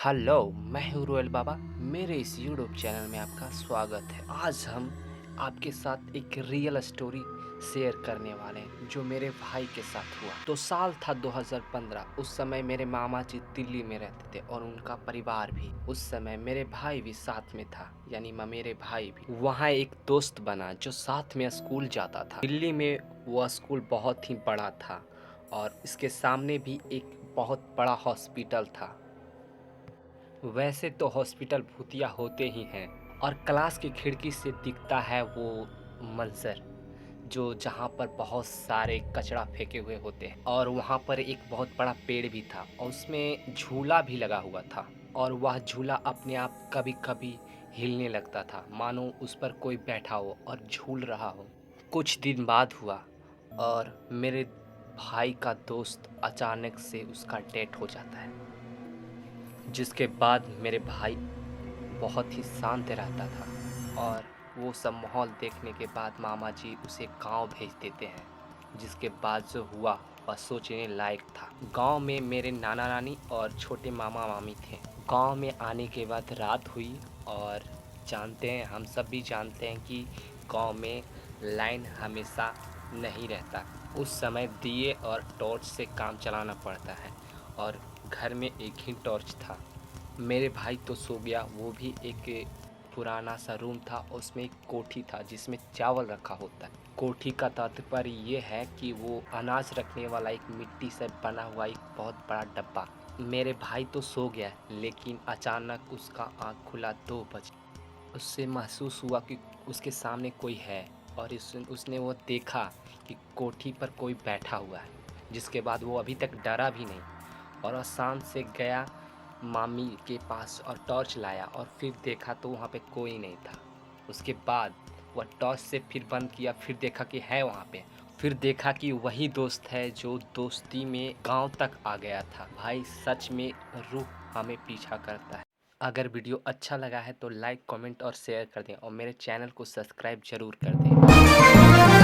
Hello, मैं हूँ royal बाबा। मेरे इस यूट्यूब चैनल में आपका स्वागत है। आज हम आपके साथ एक रियल स्टोरी शेयर करने वाले हैं जो मेरे भाई के साथ हुआ। तो साल था 2015। उस समय मेरे मामा जी दिल्ली में रहते थे और उनका परिवार भी। उस समय मेरे भाई भी साथ में था, यानी मेरे भाई भी। वहाँ एक दोस्त बना जो साथ में स्कूल जाता था। दिल्ली में वो स्कूल बहुत ही बड़ा था और इसके सामने भी एक बहुत बड़ा हॉस्पिटल था। वैसे तो हॉस्पिटल भूतिया होते ही हैं और क्लास की खिड़की से दिखता है वो मंजर जो जहाँ पर बहुत सारे कचरा फेंके हुए होते हैं। और वहाँ पर एक बहुत बड़ा पेड़ भी था और उसमें झूला भी लगा हुआ था और वह झूला अपने आप कभी कभी हिलने लगता था, मानो उस पर कोई बैठा हो और झूल रहा हो। कुछ दिन बाद हुआ और मेरे भाई का दोस्त अचानक से उसका डेथ हो जाता है, जिसके बाद मेरे भाई बहुत ही शांत रहता था। और वो सब माहौल देखने के बाद मामा जी उसे गांव भेज देते हैं, जिसके बाद जो हुआ वह सोचने लायक था। गांव में मेरे नाना नानी और छोटे मामा मामी थे। गांव में आने के बाद रात हुई और जानते हैं, हम सब भी जानते हैं कि गांव में लाइन हमेशा नहीं रहता। उस समय दिए और टॉर्च से काम चलाना पड़ता है और घर में एक ही टॉर्च था। मेरे भाई तो सो गया। वो भी एक पुराना सा रूम था, उसमें एक कोठी था जिसमें चावल रखा होता है। कोठी का तात्पर्य ये है कि वो अनाज रखने वाला एक मिट्टी से बना हुआ एक बहुत बड़ा डब्बा। मेरे भाई तो सो गया, लेकिन अचानक उसका आँख खुला 2 बजे। उससे महसूस हुआ कि उसके सामने कोई है और उसने वो देखा कि कोठी पर कोई बैठा हुआ है। जिसके बाद वो अभी तक डरा भी नहीं और आसान से गया मामी के पास और टॉर्च लाया और फिर देखा तो वहाँ पे कोई नहीं था। उसके बाद वह टॉर्च से फिर बंद किया, फिर देखा कि है वहाँ पे। फिर देखा कि वही दोस्त है जो दोस्ती में गांव तक आ गया था। भाई सच में रूह हमें पीछा करता है। अगर वीडियो अच्छा लगा है तो लाइक, कमेंट और शेयर कर दें और मेरे चैनल को सब्सक्राइब जरूर कर दें।